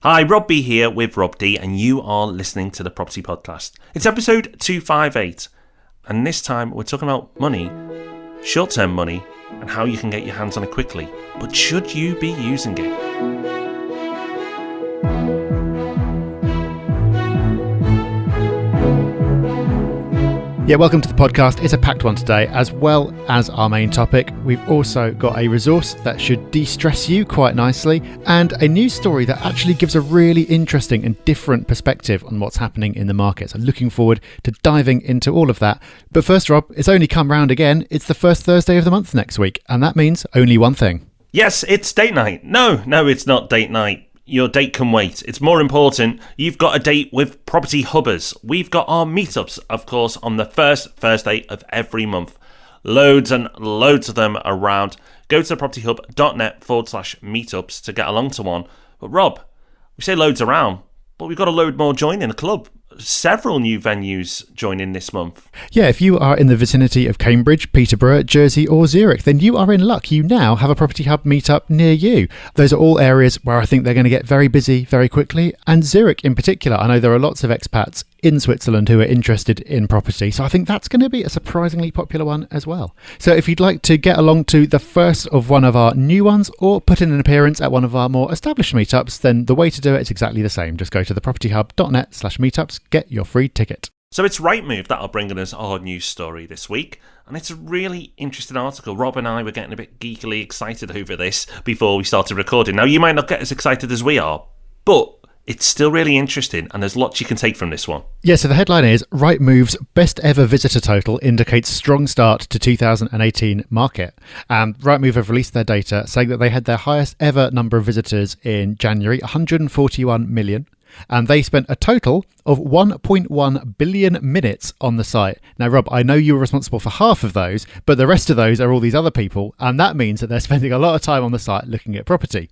Hi, Rob B here with Rob D, and you are listening to the Property Podcast. It's episode 258, and this time we're talking about money, short-term money, and how you can get your hands on it quickly. But should you be using it? Yeah, welcome to the podcast. It's a packed one today, as well as our main topic. We've also got a resource that should de-stress you quite nicely, and a news story that actually gives a really interesting and different perspective on what's happening in the market. So looking forward to diving into all of that. But first, Rob, it's only come round again. It's the first Thursday of the month next week, and that means only one thing. Yes, it's date night. No, it's not date night. Your date can wait. It's more important, you've got a date with Property Hubbers. We've got our meetups, of course, on the first Thursday of every month. Loads and loads of them around. Go to propertyhub.net/meetups to get along to one. But Rob, we say loads around, but we've got a load more joining the club. Several new venues joining this month. Yeah, if you are in the vicinity of Cambridge, Peterborough, Jersey or Zurich, then you are in luck. You now have a Property Hub meetup near you. Those are all areas where I think they're going to get very busy very quickly. And Zurich in particular, I know there are lots of expats in Switzerland who are interested in property. So I think that's going to be a surprisingly popular one as well. So if you'd like to get along to the first of one of our new ones or put in an appearance at one of our more established meetups, then the way to do it is exactly the same. Just go to thepropertyhub.net/meetups, get your free ticket. So it's Rightmove that are bringing us our news story this week, and it's a really interesting article. Rob and I were getting a bit geekily excited over this before we started recording. Now, you might not get as excited as we are, but it's still really interesting, and there's lots you can take from this one. Yeah, so the headline is, Rightmove's best ever visitor total indicates strong start to 2018 market. And Rightmove have released their data saying that they had their highest ever number of visitors in January, 141 million. And they spent a total of 1.1 billion minutes on the site. Now, Rob, I know you were responsible for half of those, but the rest of those are all these other people, and that means that they're spending a lot of time on the site looking at property.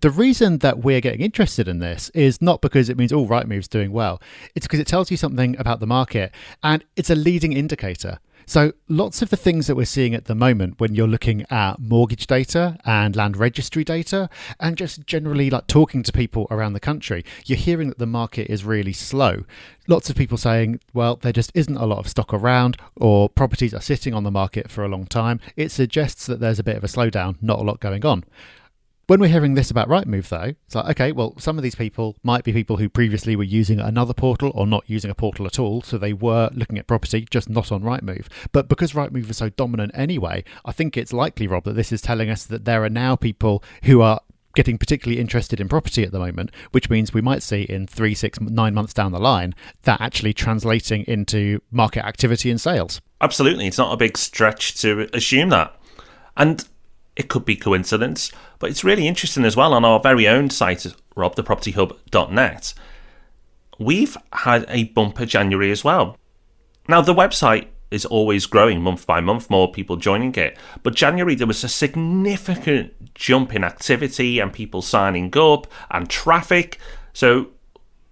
The reason that we're getting interested in this is not because it means all Rightmove's doing well. It's because it tells you something about the market, and it's a leading indicator. So lots of the things that we're seeing at the moment when you're looking at mortgage data and land registry data and just generally like talking to people around the country, you're hearing that the market is really slow. Lots of people saying, well, there just isn't a lot of stock around or properties are sitting on the market for a long time. It suggests that there's a bit of a slowdown, not a lot going on. When we're hearing this about Rightmove, though, it's like, okay, well, some of these people might be people who previously were using another portal or not using a portal at all, so they were looking at property, just not on Rightmove. But because Rightmove is so dominant anyway, I think it's likely, Rob, that this is telling us that there are now people who are getting particularly interested in property at the moment, which means we might see in 3, 6, 9 months down the line that actually translating into market activity and sales. Absolutely. It's not a big stretch to assume that. And it could be coincidence, but it's really interesting as well on our very own site, Rob, thepropertyhub.net. We've had a bumper January as well. Now, the website is always growing month by month, more people joining it. But January, there was a significant jump in activity and people signing up and traffic. So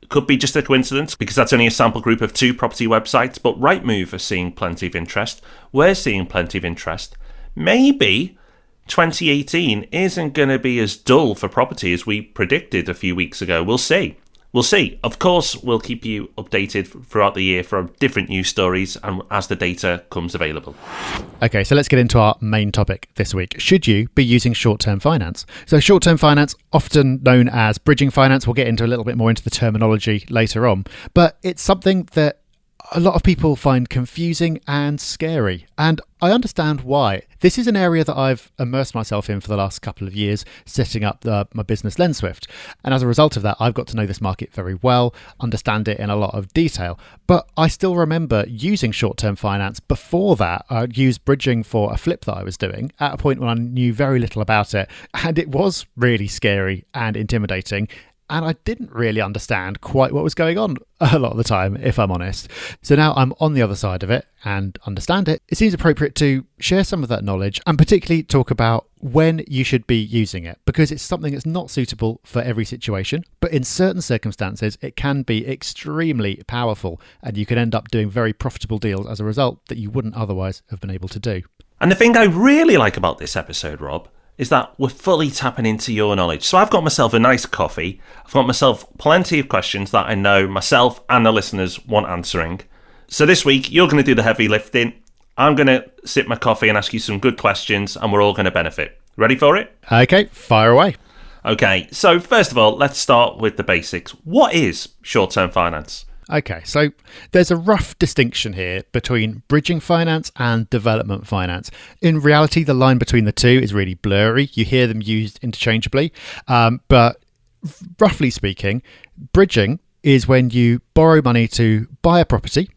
it could be just a coincidence because that's only a sample group of 2 property websites. But Rightmove are seeing plenty of interest. We're seeing plenty of interest. Maybe 2018 isn't going to be as dull for property as we predicted a few weeks ago. We'll see. Of course, we'll keep you updated throughout the year from different news stories and as the data comes available. Okay, so let's get into our main topic this week. Should you be using short-term finance? So short-term finance, often known as bridging finance, we'll get into a little bit more into the terminology later on, but it's something that a lot of people find confusing and scary, and I understand why. This is an area that I've immersed myself in for the last couple of years, setting up my business LensSwift, and as a result of that, I've got to know this market very well, understand it in a lot of detail, but I still remember using short-term finance before that. I used bridging for a flip that I was doing at a point when I knew very little about it, and it was really scary and intimidating. And I didn't really understand quite what was going on a lot of the time, if I'm honest. So now I'm on the other side of it and understand it. It seems appropriate to share some of that knowledge and particularly talk about when you should be using it, because it's something that's not suitable for every situation. But in certain circumstances, it can be extremely powerful and you can end up doing very profitable deals as a result that you wouldn't otherwise have been able to do. And the thing I really like about this episode, Rob, is that we're fully tapping into your knowledge. So I've got myself a nice coffee. I've got myself plenty of questions that I know myself and the listeners want answering. So this week, you're going to do the heavy lifting. I'm going to sip my coffee and ask you some good questions, and we're all going to benefit. Ready for it? Okay, fire away. Okay, so first of all, let's start with the basics. What is short-term finance? Okay, so there's a rough distinction here between bridging finance and development finance. In reality, the line between the two is really blurry. You hear them used interchangeably, but roughly speaking, bridging is when you borrow money to buy a property,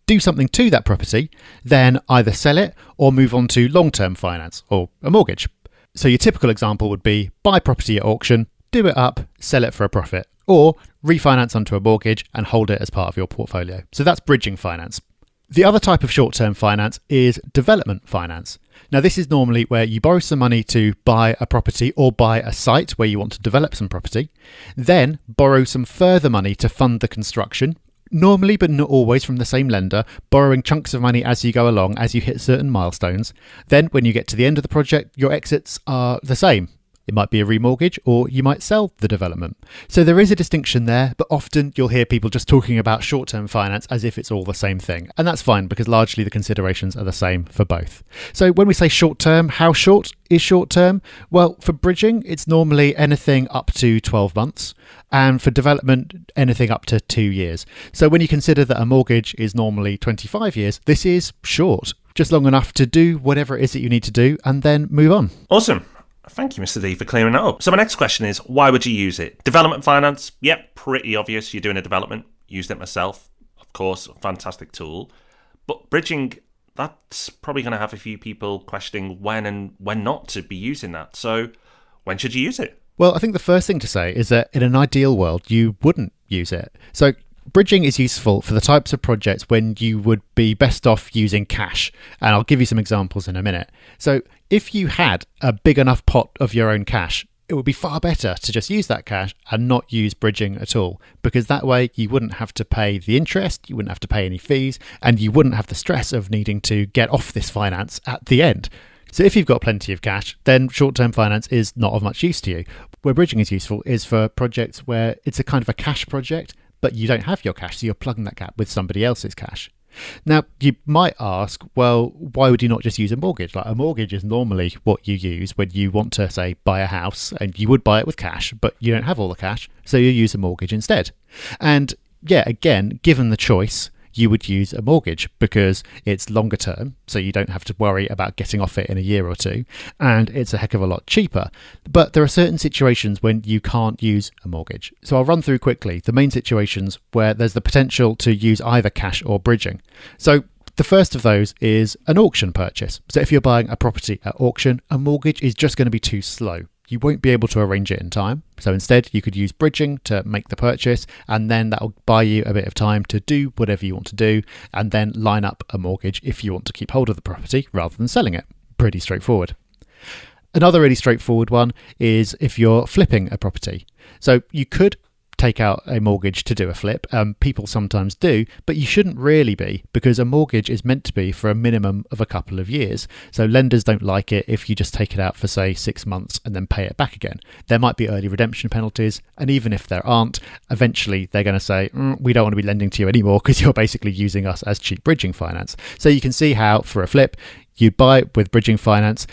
do something to that property, then either sell it or move on to long-term finance or a mortgage. So your typical example would be buy property at auction, do it up, sell it for a profit, or refinance onto a mortgage and hold it as part of your portfolio. So that's bridging finance. The other type of short-term finance is development finance. Now, this is normally where you borrow some money to buy a property or buy a site where you want to develop some property, then borrow some further money to fund the construction, normally but not always from the same lender, borrowing chunks of money as you go along as you hit certain milestones. Then when you get to the end of the project, your exits are the same. It might be a remortgage or you might sell the development. So there is a distinction there, but often you'll hear people just talking about short-term finance as if it's all the same thing. And that's fine because largely the considerations are the same for both. So when we say short-term, how short is short-term? Well, for bridging, it's normally anything up to 12 months. And for development, anything up to 2 years. So when you consider that a mortgage is normally 25 years, this is short, just long enough to do whatever it is that you need to do and then move on. Awesome. Thank you, Mr. D, for clearing that up. So my next question is, why would you use it? Development finance, yep, pretty obvious. You're doing a development. Used it myself, of course, fantastic tool. But bridging, that's probably going to have a few people questioning when and when not to be using that. So when should you use it? Well, I think the first thing to say is that in an ideal world, you wouldn't use it. So bridging is useful for the types of projects when you would be best off using cash. And I'll give you some examples in a minute. So if you had a big enough pot of your own cash, it would be far better to just use that cash and not use bridging at all, because that way you wouldn't have to pay the interest, you wouldn't have to pay any fees, and you wouldn't have the stress of needing to get off this finance at the end. So if you've got plenty of cash, then short-term finance is not of much use to you. Where bridging is useful is for projects where it's a kind of a cash project, but you don't have your cash, so you're plugging that gap with somebody else's cash. Now, you might ask, well, why would you not just use a mortgage? Like, a mortgage is normally what you use when you want to, say, buy a house, and you would buy it with cash, but you don't have all the cash, so you use a mortgage instead. And yeah, again, given the choice, you would use a mortgage because it's longer term, so you don't have to worry about getting off it in a year or two, and it's a heck of a lot cheaper. But there are certain situations when you can't use a mortgage. So I'll run through quickly the main situations where there's the potential to use either cash or bridging. So the first of those is an auction purchase. So if you're buying a property at auction, a mortgage is just going to be too slow. You won't be able to arrange it in time. So instead, you could use bridging to make the purchase, and then that'll buy you a bit of time to do whatever you want to do, and then line up a mortgage if you want to keep hold of the property rather than selling it. Pretty straightforward. Another really straightforward one is if you're flipping a property. So you could take out a mortgage to do a flip. People sometimes do, but you shouldn't really be, because a mortgage is meant to be for a minimum of a couple of years. So lenders don't like it if you just take it out for, say, 6 months and then pay it back again. There might be early redemption penalties, and even if there aren't, eventually they're going to say, we don't want to be lending to you anymore because you're basically using us as cheap bridging finance. So you can see how, for a flip, you buy it with bridging finance,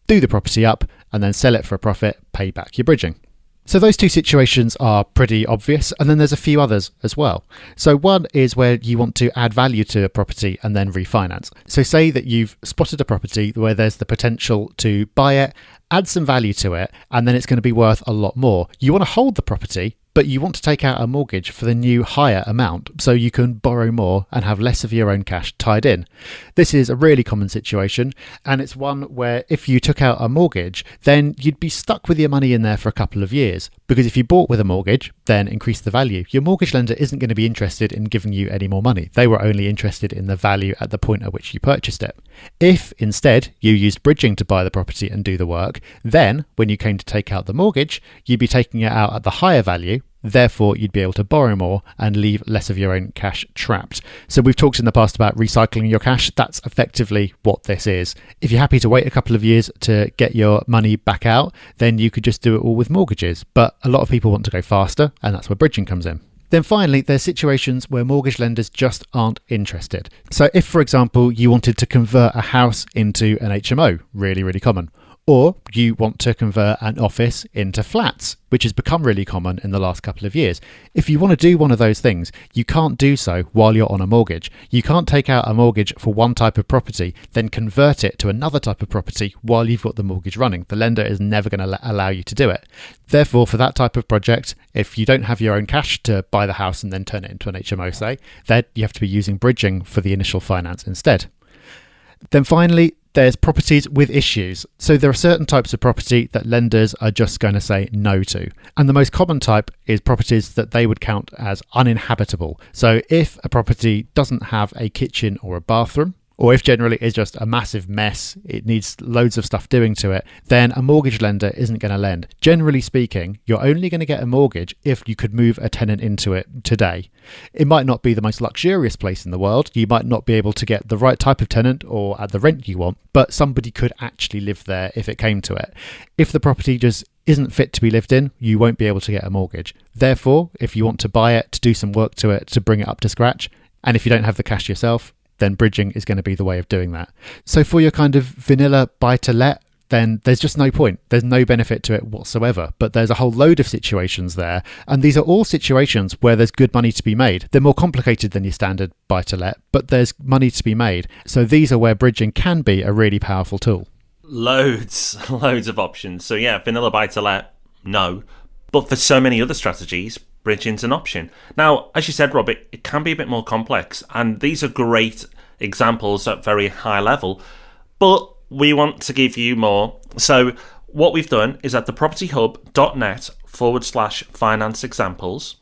do the property up, and then sell it for a profit, pay back your bridging. So those two situations are pretty obvious, and then there's a few others as well. So one is where you want to add value to a property and then refinance. So say that you've spotted a property where there's the potential to buy it, add some value to it, and then it's going to be worth a lot more. You want to hold the property, but you want to take out a mortgage for the new higher amount so you can borrow more and have less of your own cash tied in. This is a really common situation, and it's one where if you took out a mortgage, then you'd be stuck with your money in there for a couple of years, because if you bought with a mortgage, then increase the value. Your mortgage lender isn't going to be interested in giving you any more money. They were only interested in the value at the point at which you purchased it. If instead you used bridging to buy the property and do the work, then when you came to take out the mortgage, you'd be taking it out at the higher value Therefore, you'd be able to borrow more and leave less of your own cash trapped. So we've talked in the past about recycling your cash. That's effectively what this is. If you're happy to wait a couple of years to get your money back out, then you could just do it all with mortgages. But a lot of people want to go faster, and that's where bridging comes in. Then finally, there's situations where mortgage lenders just aren't interested. So if, for example, you wanted to convert a house into an HMO, really, really common, or you want to convert an office into flats, which has become really common in the last couple of years. If you want to do one of those things, you can't do so while you're on a mortgage. You can't take out a mortgage for one type of property, then convert it to another type of property while you've got the mortgage running. The lender is never going to allow you to do it. Therefore, for that type of project, if you don't have your own cash to buy the house and then turn it into an HMO, say, then you have to be using bridging for the initial finance instead. Then finally, there's properties with issues. So there are certain types of property that lenders are just going to say no to. And the most common type is properties that they would count as uninhabitable. So if a property doesn't have a kitchen or a bathroom, or if generally it's just a massive mess, it needs loads of stuff doing to it, then a mortgage lender isn't going to lend. Generally speaking, you're only going to get a mortgage if you could move a tenant into it today. It might not be the most luxurious place in the world. You might not be able to get the right type of tenant or at the rent you want, but somebody could actually live there if it came to it. If the property just isn't fit to be lived in, you won't be able to get a mortgage. Therefore, if you want to buy it, to do some work to it, to bring it up to scratch, and if you don't have the cash yourself, then bridging is going to be the way of doing that. So for your kind of vanilla buy-to-let, then there's just no point. There's no benefit to it whatsoever. But there's a whole load of situations there. And these are all situations where there's good money to be made. They're more complicated than your standard buy-to-let, but there's money to be made. So these are where bridging can be a really powerful tool. Loads of options. So yeah, vanilla buy-to-let, no. But for so many other strategies, bridging's an option. Now, as you said, Rob, it can be a bit more complex, and these are great examples at very high level, but we want to give you more. So what we've done is at thepropertyhub.net/finance examples.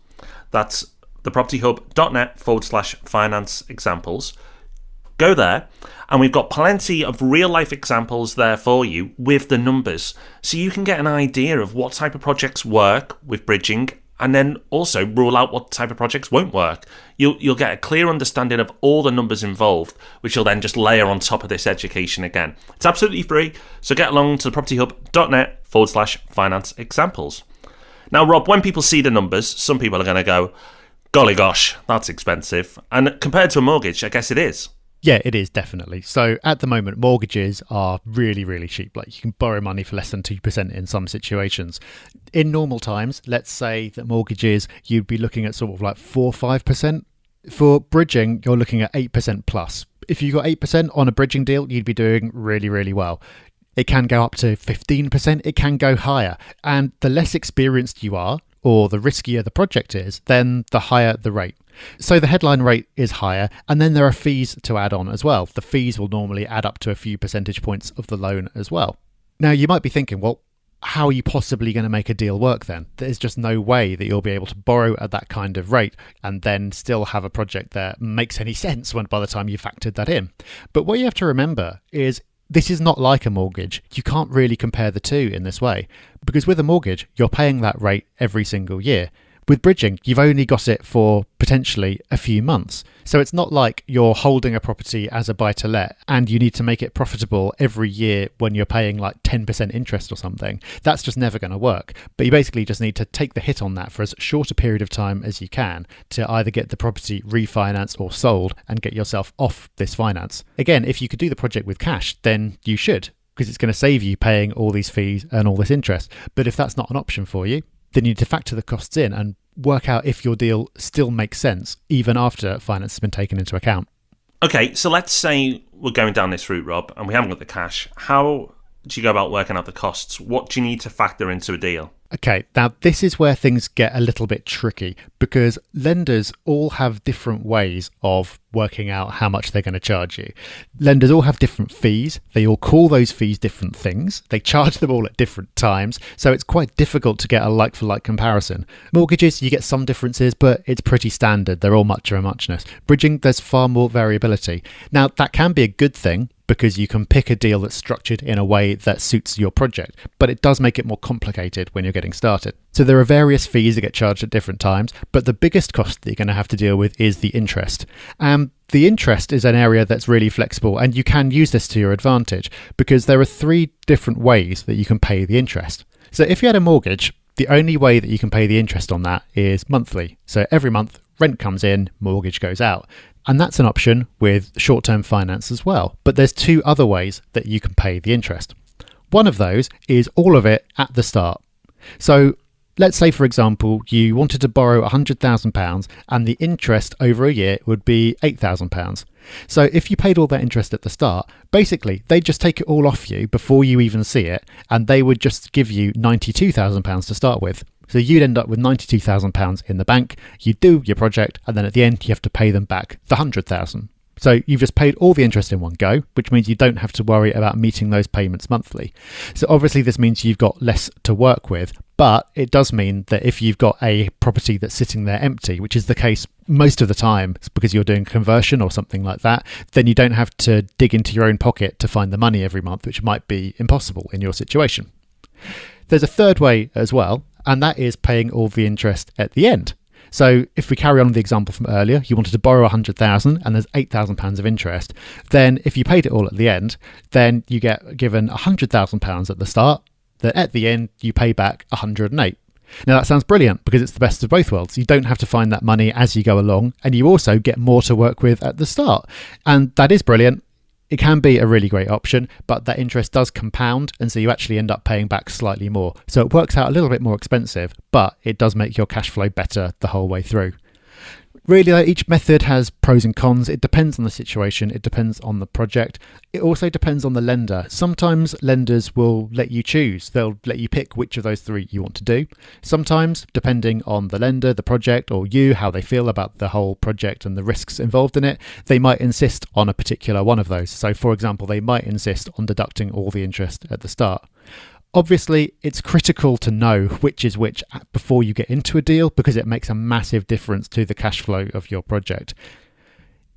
That's thepropertyhub.net/finance examples. Go there, and we've got plenty of real life examples there for you with the numbers, so you can get an idea of what type of projects work with bridging, and then also rule out what type of projects won't work. You'll get a clear understanding of all the numbers involved, which you'll then just layer on top of this education again. It's absolutely free, so get along to thepropertyhub.net/finance examples. Now, Rob, when people see the numbers, some people are going to go, golly gosh, that's expensive. And compared to a mortgage, I guess it is. Yeah, it is definitely. So at the moment, mortgages are really, really cheap. Like you can borrow money for less than 2% in some situations. In normal times, let's say that mortgages, you'd be looking at sort of like 4 or 5%. For bridging, you're looking at 8% plus. If you got 8% on a bridging deal, you'd be doing really, really well. It can go up to 15%. It can go higher. And the less experienced you are, or the riskier the project is, then the higher the rate. So the headline rate is higher, and then there are fees to add on as well. The fees will normally add up to a few percentage points of the loan as well. Now, you might be thinking, well, how are you possibly going to make a deal work then? There's just no way that you'll be able to borrow at that kind of rate and then still have a project that makes any sense when by the time you factored that in. But what you have to remember is this is not like a mortgage. You can't really compare the two in this way, because with a mortgage, you're paying that rate every single year. With bridging, you've only got it for potentially a few months. So it's not like you're holding a property as a buy-to-let and you need to make it profitable every year when you're paying like 10% interest or something. That's just never going to work. But you basically just need to take the hit on that for as short a period of time as you can to either get the property refinanced or sold and get yourself off this finance. Again, if you could do the project with cash, then you should, because it's going to save you paying all these fees and all this interest. But if that's not an option for you, then you need to factor the costs in and work out if your deal still makes sense, even after finance has been taken into account. Okay, so let's say we're going down this route, Rob, and we haven't got the cash. How do you go about working out the costs? What do you need to factor into a deal? Okay, now this is where things get a little bit tricky, because lenders all have different ways of working out how much they're going to charge you. Lenders all have different fees. They all call those fees different things. They charge them all at different times. So it's quite difficult to get a like-for-like comparison. Mortgages, you get some differences, but it's pretty standard. They're all much of a muchness. Bridging, there's far more variability. Now, that can be a good thing, because you can pick a deal that's structured in a way that suits your project, but it does make it more complicated when you're getting started. So there are various fees that get charged at different times, but the biggest cost that you're going to have to deal with is the interest. The interest is an area that's really flexible, and you can use this to your advantage because there are 3 different ways that you can pay the interest. So if you had a mortgage, the only way that you can pay the interest on that is monthly. So every month, rent comes in, mortgage goes out. And that's an option with short-term finance as well. But there's 2 other ways that you can pay the interest. One of those is all of it at the start. So let's say, for example, you wanted to borrow £100,000 and the interest over a year would be £8,000. So if you paid all that interest at the start, basically they just take it all off you before you even see it, and they would just give you £92,000 to start with. So you'd end up with £92,000 in the bank, you do your project, and then at the end you have to pay them back the £100,000. So you've just paid all the interest in one go, which means you don't have to worry about meeting those payments monthly. So obviously this means you've got less to work with, but it does mean that if you've got a property that's sitting there empty, which is the case most of the time because you're doing conversion or something like that, then you don't have to dig into your own pocket to find the money every month, which might be impossible in your situation. There's a third way as well, and that is paying all the interest at the end. So if we carry on with the example from earlier, you wanted to borrow 100,000 and there's £8,000 of interest. Then if you paid it all at the end, then you get given £100,000 at the start. Then at the end, you pay back 108. Now that sounds brilliant because it's the best of both worlds. You don't have to find that money as you go along, and you also get more to work with at the start. And that is brilliant. It can be a really great option, but that interest does compound, and so you actually end up paying back slightly more. So it works out a little bit more expensive, but it does make your cash flow better the whole way through. Really, each method has pros and cons. It depends on the situation. It depends on the project. It also depends on the lender. Sometimes lenders will let you choose. They'll let you pick which of those 3 you want to do. Sometimes, depending on the lender, the project, or you, how they feel about the whole project and the risks involved in it, they might insist on a particular one of those. So, for example, they might insist on deducting all the interest at the start. Obviously, it's critical to know which is which before you get into a deal because it makes a massive difference to the cash flow of your project.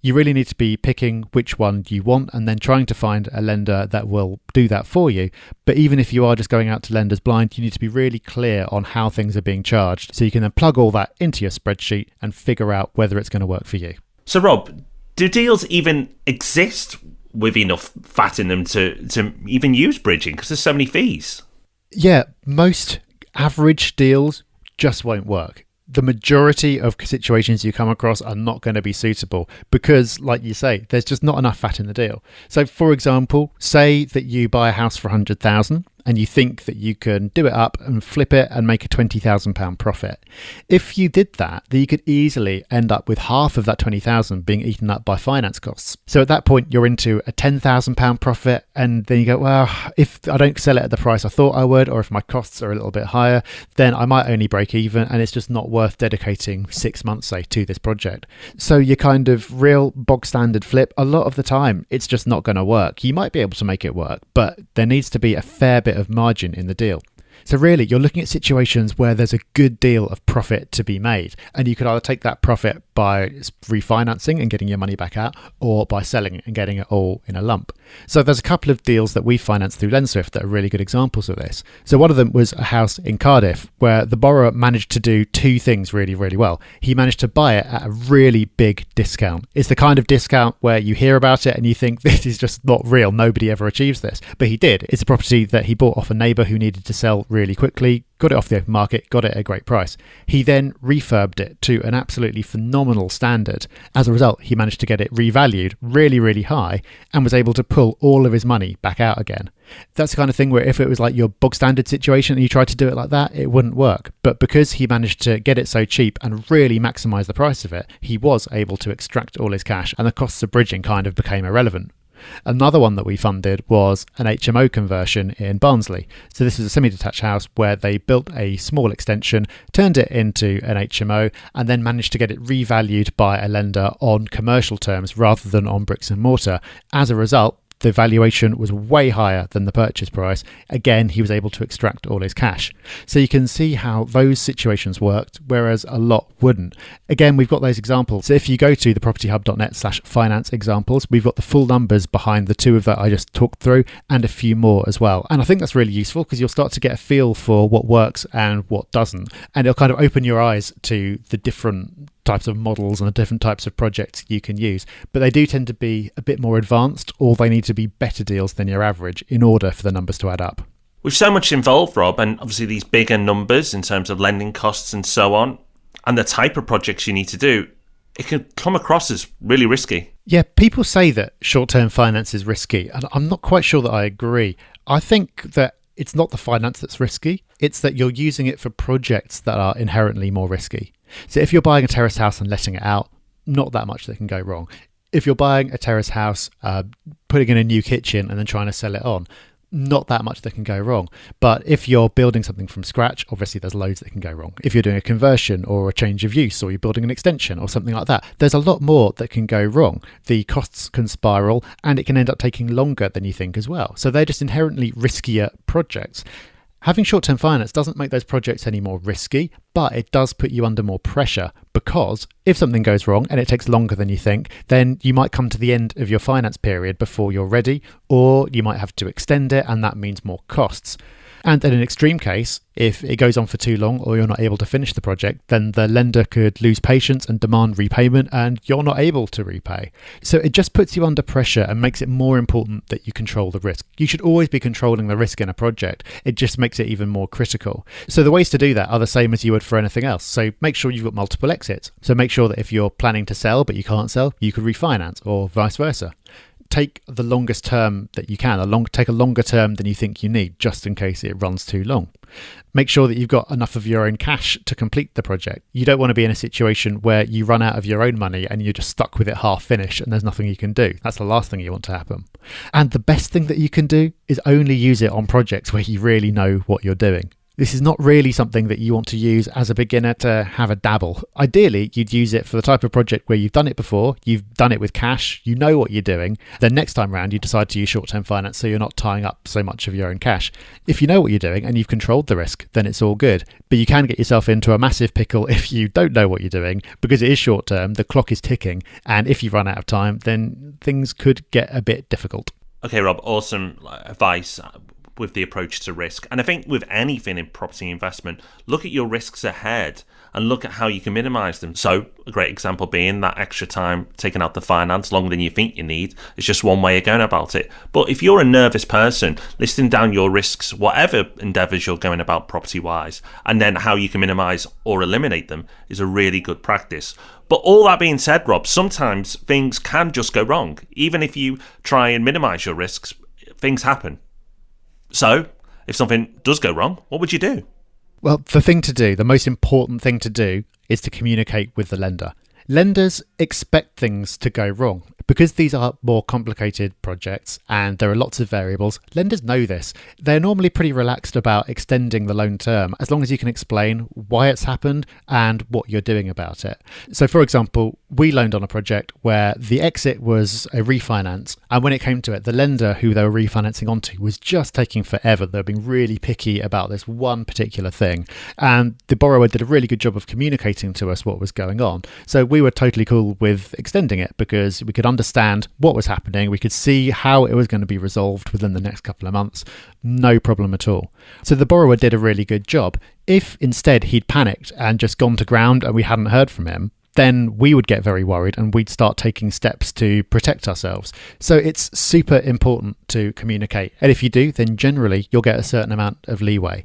You really need to be picking which one you want and then trying to find a lender that will do that for you. But even if you are just going out to lenders blind, you need to be really clear on how things are being charged so you can then plug all that into your spreadsheet and figure out whether it's going to work for you. So Rob, do deals even exist with enough fat in them to even use bridging because there's so many fees? Yeah, most average deals just won't work. The majority of situations you come across are not going to be suitable because, like you say, there's just not enough fat in the deal. So, for example, say that you buy a house for 100,000 and you think that you can do it up and flip it and make a £20,000 profit. If you did that, then you could easily end up with half of that 20,000 being eaten up by finance costs. So at that point, you're into a £10,000 profit, and then you go, well, if I don't sell it at the price I thought I would, or if my costs are a little bit higher, then I might only break even, and it's just not worth dedicating 6 months, say, to this project. So your kind of real bog standard flip, a lot of the time, it's just not going to work. You might be able to make it work, but there needs to be a fair bit of margin in the deal. So really, you're looking at situations where there's a good deal of profit to be made, and you could either take that profit by refinancing and getting your money back out, or by selling it and getting it all in a lump. So there's a couple of deals that we financed through LendSwift that are really good examples of this. So one of them was a house in Cardiff where the borrower managed to do 2 things really, really well. He managed to buy it at a really big discount. It's the kind of discount where you hear about it and you think this is just not real. Nobody ever achieves this. But he did. It's a property that he bought off a neighbour who needed to sell really quickly, got it off the open market, got it at a great price. He then refurbed it to an absolutely phenomenal standard. As a result, he managed to get it revalued really, really high and was able to pull all of his money back out again. That's the kind of thing where if it was like your bog standard situation and you tried to do it like that, it wouldn't work. But because he managed to get it so cheap and really maximise the price of it, he was able to extract all his cash, and the costs of bridging kind of became irrelevant. Another one that we funded was an HMO conversion in Barnsley. So this is a semi-detached house where they built a small extension, turned it into an HMO, and then managed to get it revalued by a lender on commercial terms rather than on bricks and mortar. As a result, the valuation was way higher than the purchase price, again, he was able to extract all his cash. So you can see how those situations worked, whereas a lot wouldn't. Again, we've got those examples. So if you go to thepropertyhub.net/finance examples, we've got the full numbers behind the two of that I just talked through and a few more as well. And I think that's really useful because you'll start to get a feel for what works and what doesn't. And it'll kind of open your eyes to the different types of models and the different types of projects you can use. But they do tend to be a bit more advanced, or they need to be better deals than your average in order for the numbers to add up. With so much involved, Rob, and obviously these bigger numbers in terms of lending costs and so on, and the type of projects you need to do, it can come across as really risky. Yeah, people say that short-term finance is risky, and I'm not quite sure that I agree. I think that it's not the finance that's risky, it's that you're using it for projects that are inherently more risky. So if you're buying a terrace house and letting it out, not that much that can go wrong. If you're buying a terrace house, putting in a new kitchen and then trying to sell it on, not that much that can go wrong. But if you're building something from scratch, obviously there's loads that can go wrong. If you're doing a conversion or a change of use, or you're building an extension or something like that, there's a lot more that can go wrong. The costs can spiral and it can end up taking longer than you think as well. So they're just inherently riskier projects. Having short-term finance doesn't make those projects any more risky, but it does put you under more pressure, because if something goes wrong and it takes longer than you think, then you might come to the end of your finance period before you're ready, or you might have to extend it, and that means more costs. And in an extreme case, if it goes on for too long or you're not able to finish the project, then the lender could lose patience and demand repayment, and you're not able to repay. So it just puts you under pressure and makes it more important that you control the risk. You should always be controlling the risk in a project. It just makes it even more critical. So the ways to do that are the same as you would for anything else. So make sure you've got multiple exits. So make sure that if you're planning to sell but you can't sell, you could refinance, or vice versa. Take the longest term that you can, take a longer term than you think you need, just in case it runs too long. Make sure that you've got enough of your own cash to complete the project. You don't want to be in a situation where you run out of your own money and you're just stuck with it half finished and there's nothing you can do. That's the last thing you want to happen. And the best thing that you can do is only use it on projects where you really know what you're doing. This is not really something that you want to use as a beginner to have a dabble. Ideally, you'd use it for the type of project where you've done it before, you've done it with cash, you know what you're doing. Then next time round, you decide to use short-term finance so you're not tying up so much of your own cash. If you know what you're doing and you've controlled the risk, then it's all good. But you can get yourself into a massive pickle if you don't know what you're doing, because it is short-term, the clock is ticking, and if you run out of time, then things could get a bit difficult. Okay, Rob, awesome advice with the approach to risk. And I think with anything in property investment, look at your risks ahead and look at how you can minimize them. So a great example being that extra time taking out the finance longer than you think you need is just one way of going about it. But if you're a nervous person, listing down your risks, whatever endeavors you're going about property wise, and then how you can minimize or eliminate them, is a really good practice. But all that being said, Rob, sometimes things can just go wrong. Even if you try and minimize your risks, things happen. So, if something does go wrong, what would you do? Well, the most important thing to do is to communicate with the lender. Lenders expect things to go wrong. Because these are more complicated projects and there are lots of variables, lenders know this. They're normally pretty relaxed about extending the loan term as long as you can explain why it's happened and what you're doing about it. So for example, we loaned on a project where the exit was a refinance, and when it came to it, the lender who they were refinancing onto was just taking forever. They were being really picky about this one particular thing, and the borrower did a really good job of communicating to us what was going on. So we were totally cool with extending it because we could understand what was happening. We could see how it was going to be resolved within the next couple of months. No problem at all. So the borrower did a really good job. If instead he'd panicked and just gone to ground and we hadn't heard from him, then we would get very worried and we'd start taking steps to protect ourselves. So it's super important to communicate. And if you do, then generally you'll get a certain amount of leeway.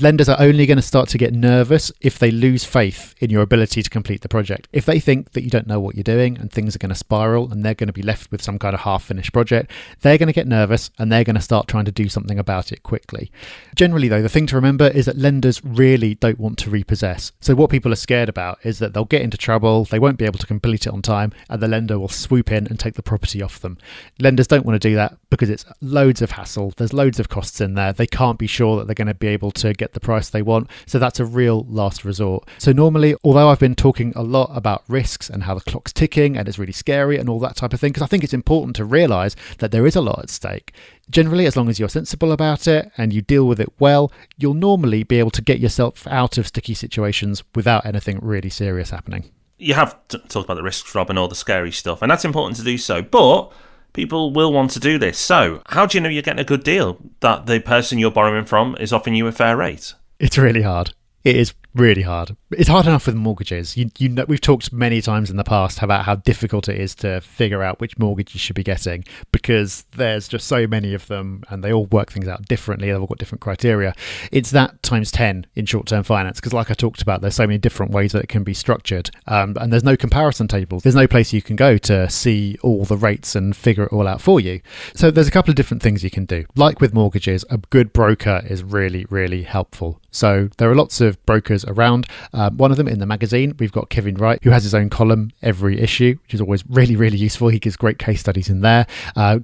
Lenders are only going to start to get nervous if they lose faith in your ability to complete the project. If they think that you don't know what you're doing and things are going to spiral and they're going to be left with some kind of half-finished project, they're going to get nervous and they're going to start trying to do something about it quickly. Generally, though, the thing to remember is that lenders really don't want to repossess. So what people are scared about is that they'll get into trouble, they won't be able to complete it on time, and the lender will swoop in and take the property off them. Lenders don't want to do that because it's loads of hassle. There's loads of costs in there. They can't be sure that they're going to be able to get get the price they want. So that's a real last resort. So normally, although I've been talking a lot about risks and how the clock's ticking and it's really scary and all that type of thing, because I think it's important to realise that there is a lot at stake. Generally, as long as you're sensible about it and you deal with it well, you'll normally be able to get yourself out of sticky situations without anything really serious happening. You have talked about the risks, Rob, and all the scary stuff, and that's important to do so, but people will want to do this. So how do you know you're getting a good deal, that the person you're borrowing from is offering you a fair rate? It's really hard. It is really hard. It's hard enough with mortgages. You know, we've talked many times in the past about how difficult it is to figure out which mortgage you should be getting because there's just so many of them and they all work things out differently. They've all got different criteria. It's that times 10 in short-term finance because like I talked about, there's so many different ways that it can be structured and there's no comparison tables. There's no place you can go to see all the rates and figure it all out for you. So there's a couple of different things you can do. Like with mortgages, a good broker is really, really helpful. So there are lots of brokers around. One of them in the magazine, we've got Kevin Wright, who has his own column every issue, which is always really, really useful. He gives great case studies in there.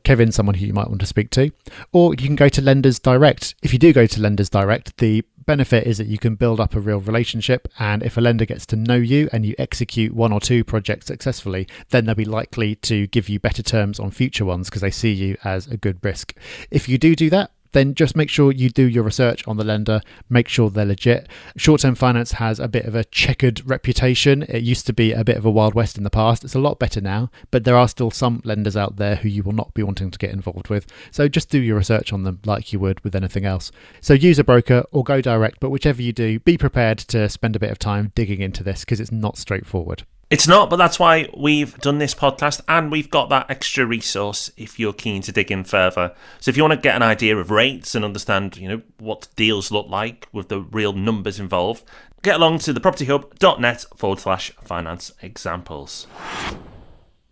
Kevin's someone who you might want to speak to. Or you can go to Lenders Direct. If you do go to Lenders Direct, the benefit is that you can build up a real relationship, and if a lender gets to know you and you execute one or two projects successfully, then they'll be likely to give you better terms on future ones because they see you as a good risk. If you do that, then just make sure you do your research on the lender, make sure they're legit. Short-term finance has a bit of a checkered reputation. It used to be a bit of a Wild West in the past. It's a lot better now, but there are still some lenders out there who you will not be wanting to get involved with. So just do your research on them like you would with anything else. So use a broker or go direct, but whichever you do, be prepared to spend a bit of time digging into this because it's not straightforward. It's not, but that's why we've done this podcast and we've got that extra resource if you're keen to dig in further. So if you want to get an idea of rates and understand, what deals look like with the real numbers involved, get along to thepropertyhub.net/finance examples.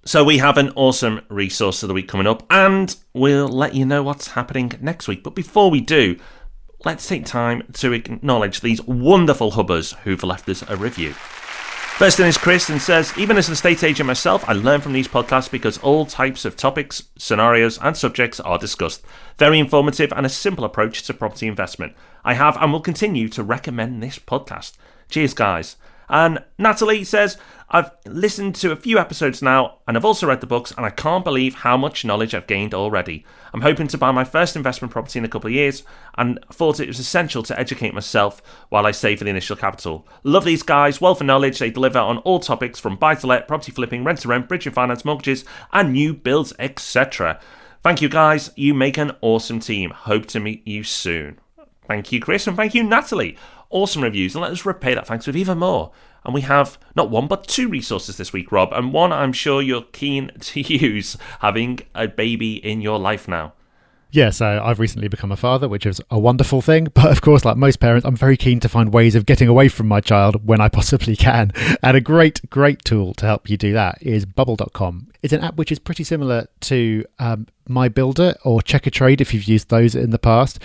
So we have an awesome resource of the week coming up and we'll let you know what's happening next week. But before we do, let's take time to acknowledge these wonderful hubbers who've left us a review. First in is Chris and says, even as an estate agent myself, I learn from these podcasts because all types of topics, scenarios and subjects are discussed. Very informative and a simple approach to property investment. I have and will continue to recommend this podcast. Cheers, guys. And Natalie says, I've listened to a few episodes now and I've also read the books and I can't believe how much knowledge I've gained already. I'm hoping to buy my first investment property in a couple of years and thought it was essential to educate myself while I save for the initial capital. Love these guys, wealth of knowledge. They deliver on all topics from buy-to-let, property flipping, rent-to-rent, bridge and finance, mortgages and new builds, etc. Thank you guys, you make an awesome team. Hope to meet you soon. Thank you, Chris, and thank you, Natalie. Awesome reviews, and let us repay that thanks with even more. And we have not one but two resources this week, Rob, and one I'm sure you're keen to use, having a baby in your life now. Yeah, so I've recently become a father, which is a wonderful thing. But of course, like most parents, I'm very keen to find ways of getting away from my child when I possibly can. And a great tool to help you do that is bubble.com. It's an app which is pretty similar to My Builder or Check a Trade if you've used those in the past.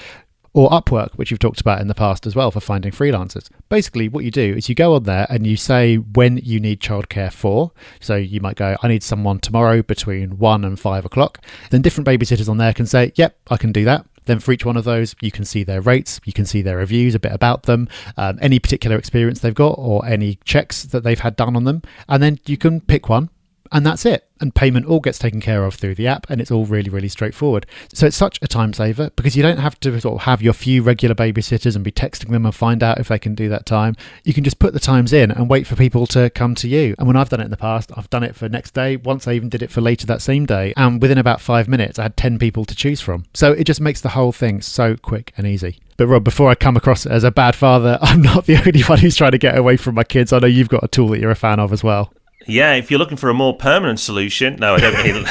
Or Upwork, which you've talked about in the past as well for finding freelancers. Basically, what you do is you go on there and you say when you need childcare for. So you might go, I need someone tomorrow between 1 and 5 o'clock. Then different babysitters on there can say, yep, I can do that. Then for each one of those, you can see their rates, you can see their reviews, a bit about them, any particular experience they've got or any checks that they've had done on them. And then you can pick one. And that's it. And payment all gets taken care of through the app and it's all really, really straightforward. So it's such a time saver because you don't have to sort of have your few regular babysitters and be texting them and find out if they can do that time. You can just put the times in and wait for people to come to you. And when I've done it in the past, I've done it for next day. Once I even did it for later that same day. And within about 5 minutes, I had 10 people to choose from. So it just makes the whole thing so quick and easy. But Rob, before I come across as a bad father, I'm not the only one who's trying to get away from my kids. I know you've got a tool that you're a fan of as well. Yeah, if you're looking for a more permanent solution, no, I don't mean.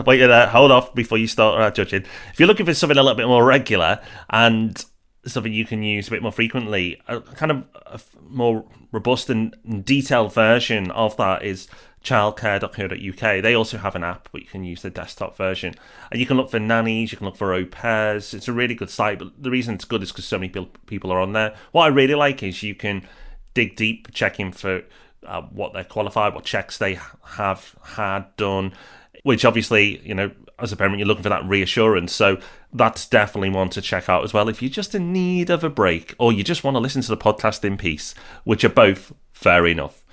Wait there, hold off before you start judging. If you're looking for something a little bit more regular and something you can use a bit more frequently, a kind of a more robust and detailed version of that is childcare.co.uk. They also have an app, but you can use the desktop version. And you can look for nannies, you can look for au pairs. It's a really good site, but the reason it's good is because so many people are on there. What I really like is you can dig deep, checking for what they're qualified, what checks they have had done, which obviously, as a parent, you're looking for that reassurance. So that's definitely one to check out as well if you're just in need of a break or you just want to listen to the podcast in peace, which are both fair enough.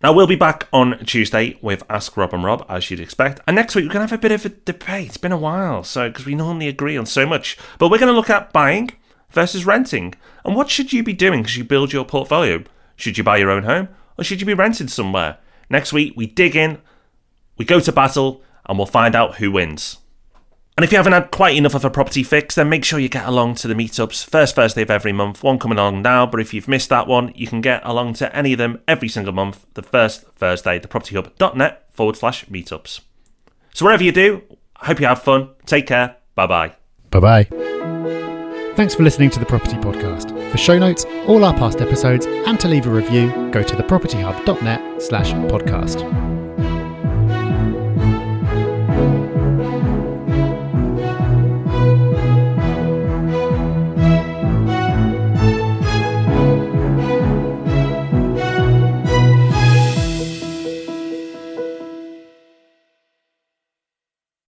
Now, we'll be back on Tuesday with Ask Rob and Rob, as you'd expect. And next week, we're going to have a bit of a debate. It's been a while, because we normally agree on so much. But we're going to look at buying versus renting. And what should you be doing as you build your portfolio? Should you buy your own home or should you be rented somewhere? Next week, we dig in, we go to battle, and we'll find out who wins. And if you haven't had quite enough of a property fix, then make sure you get along to the meetups. First Thursday of every month, one coming along now, but if you've missed that one, you can get along to any of them every single month, the first Thursday, thepropertyhub.net/meetups. So wherever you do, I hope you have fun. Take care. Bye-bye. Bye-bye. Thanks for listening to The Property Podcast. For show notes, all our past episodes, and to leave a review, go to thepropertyhub.net/podcast.